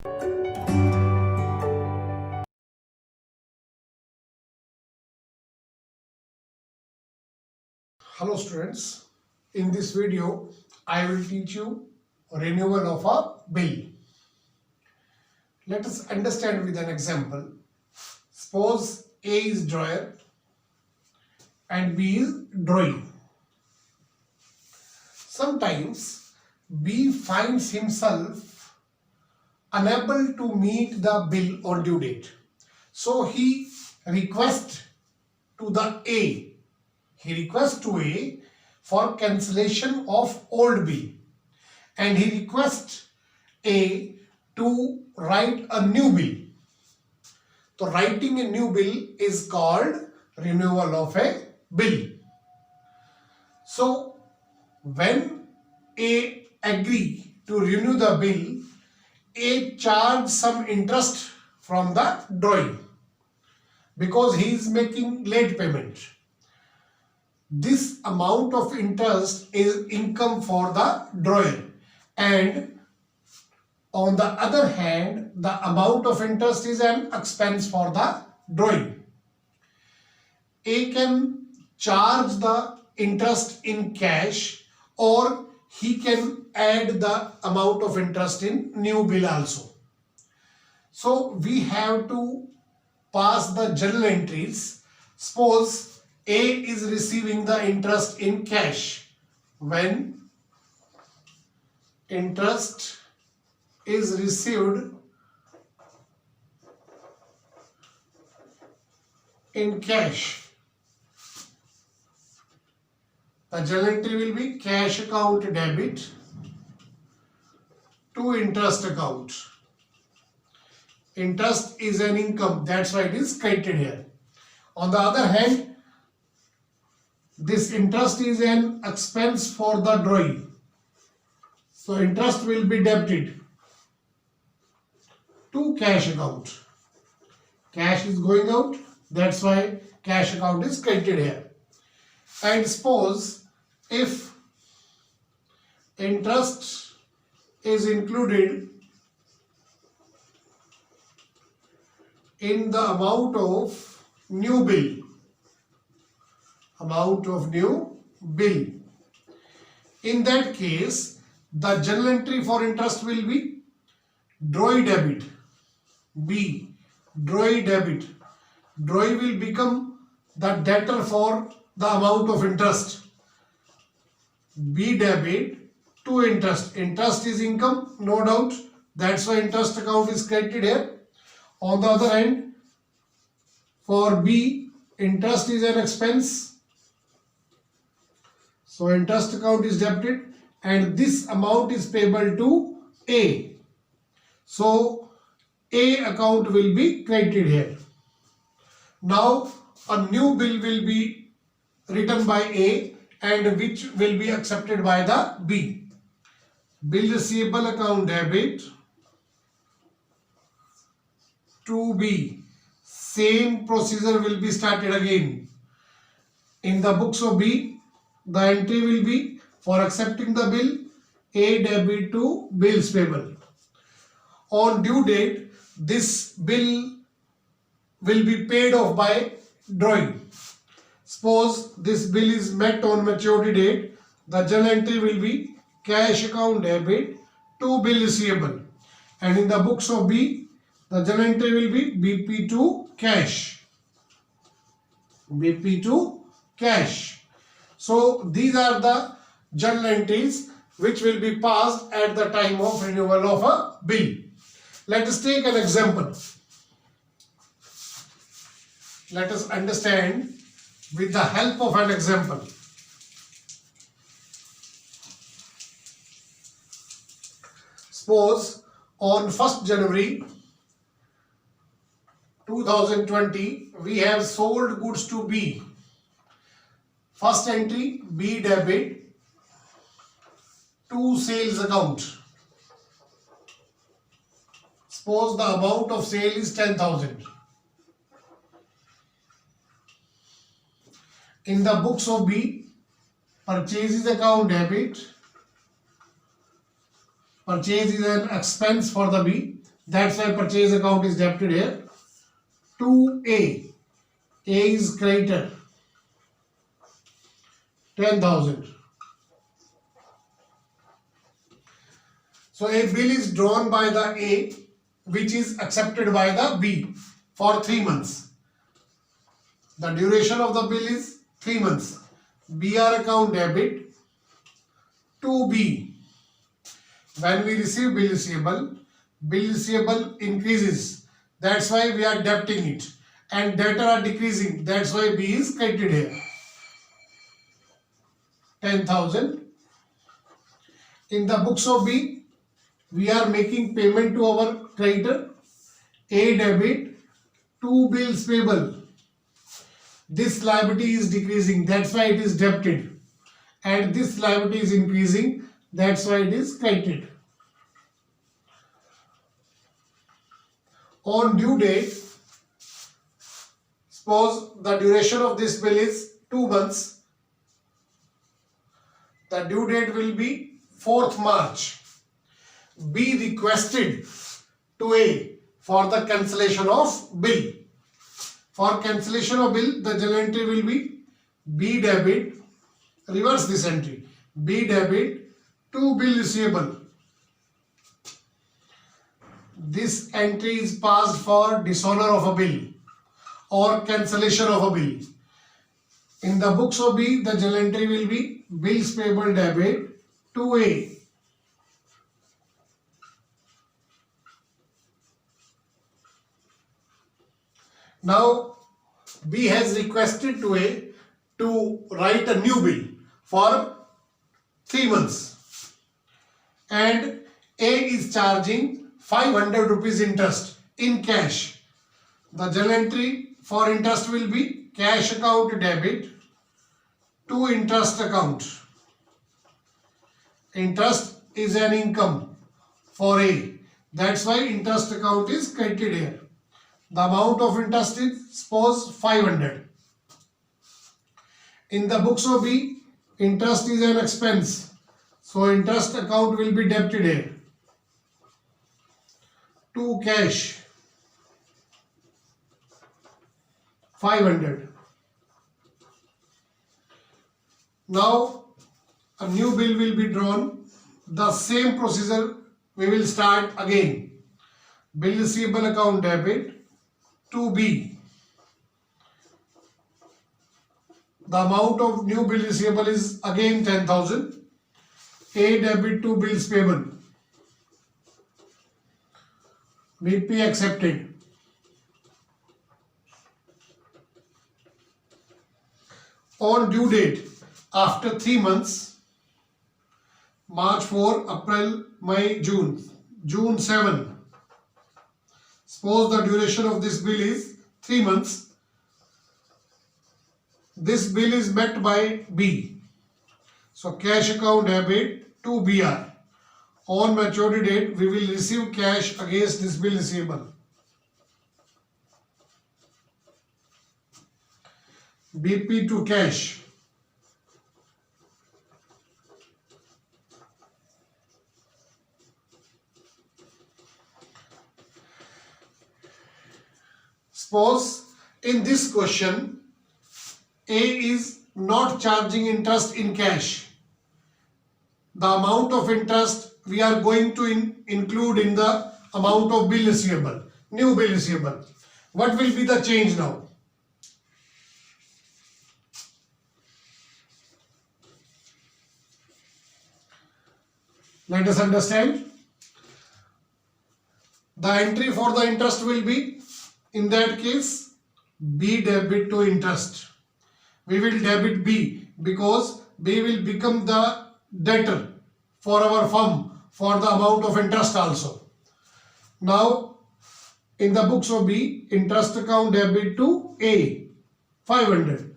Hello students, in this video I will teach you renewal of a bill. Let us understand with an example. Suppose A is drawer and B is drawing. Sometimes B finds himself unable to meet the bill on due date. So he requests to A for cancellation of old bill, and he requests A to write a new bill. So writing a new bill is called renewal of a bill. So when A agree to renew the bill, A charge some interest from the drawing because he is making late payment. This amount of interest is income for the drawer, and on the other hand, the amount of interest is an expense for the drawing. A can charge the interest in cash, or he can add the amount of interest in new bill also. So we have to pass the journal entries. Suppose A is receiving the interest in cash. When interest is received in cash, the journal entry will be cash account debit to interest account. Interest is an income, that's why it is credited here. On the other hand, this interest is an expense for the drawing. So interest will be debited to cash account. Cash is going out, that's why cash account is credited here. And suppose if interest is included in the amount of new bill, in that case the journal entry for interest will be drawee debit. B, drawee debit. Drawee will become the debtor for the amount of interest. B debit to interest. Interest is income, no doubt, that's why interest account is credited here. On the other hand, for B, interest is an expense, so interest account is debited, and this amount is payable to A. So A account will be credited here. Now a new bill will be written by A and which will be accepted by the B. Bill receivable account debit to B. Same procedure will be started again. In the books of B, the entry will be for accepting the bill, A debit to bills payable. On due date, this bill will be paid off by drawing. Suppose this bill is met on maturity date, the journal entry will be cash account debit to bill receivable. And in the books of B, the journal entry will be BP to cash. BP to cash. So these are the journal entries which will be passed at the time of renewal of a bill. Let us take an example. Let us understand with the help of an example. Suppose on 1st January 2020 we have sold goods to B. First entry, B debit to sales account. Suppose the amount of sale is 10,000. In the books of B, purchases account debit. Purchase is an expense for the B. That's why purchase account is debited here. To A. A is creditor. 10,000. So a bill is drawn by the A, which is accepted by the B for 3 months. The duration of the bill is 3 months. BR account debit to B. When we receive bill receivable increases. That's why we are debiting it. And debtor are decreasing. That's why B is credited here. 10,000. In the books of B, we are making payment to our creditor. A debit, 2 bills payable. This liability is decreasing. That's why it is debited. And this liability is increasing. That's why it is credited. On due date, suppose the duration of this bill is 2 months. The due date will be 4th March. B requested to A for the cancellation of bill. For cancellation of bill, the journal entry will be B debit, reverse this entry, B debit to bill receivable. This entry is passed for dishonor of a bill or cancellation of a bill. In the books of B, the journal entry will be bills payable debit to A. Now, B has requested to A to write a new bill for 3 months. And A is charging 500 rupees interest in cash. The journal entry for interest will be cash account debit to interest account. Interest is an income for A. That's why interest account is credited here. The amount of interest is suppose 500. In the books of B, interest is an expense. So interest account will be debited here. To cash 500. Now a new bill will be drawn. The same procedure we will start again. Bill receivable account debit to B. The amount of new bill receivable is again 10,000. A debit to bills payable. BP accepted. On due date, after 3 months, March 4, April, May, June, June 7. Suppose the duration of this bill is 3 months. This bill is met by B. So cash account debit to BR. On maturity date, we will receive cash against this bill receivable. BP to cash. Suppose in this question, A is not charging interest in cash. The amount of interest we are going to include in the amount of bill receivable, new bill receivable. What will be the change now? Let us understand. The entry for the interest will be, in that case, B debit to interest. We will debit B because B will become the debtor for our firm for the amount of interest also. Now, in the books of B, interest account debit to A, 500.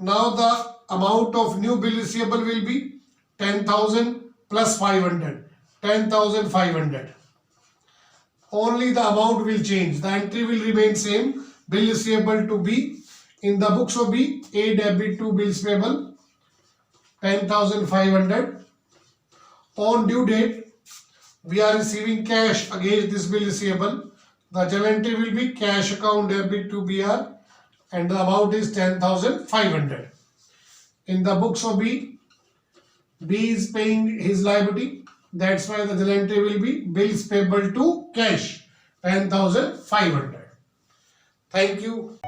Now the amount of new bill receivable will be 10,000 plus 500, 10,500. Only the amount will change. The entry will remain same. Bill receivable to B. In the books of B, A debit to bills payable, 10,500. On due date, we are receiving cash against this bill receivable. The journal entry will be cash account debit to BR and the amount is 10,500. In the books of B is paying his liability. That's why the journal entry will be bills payable to cash 10,500. Thank you.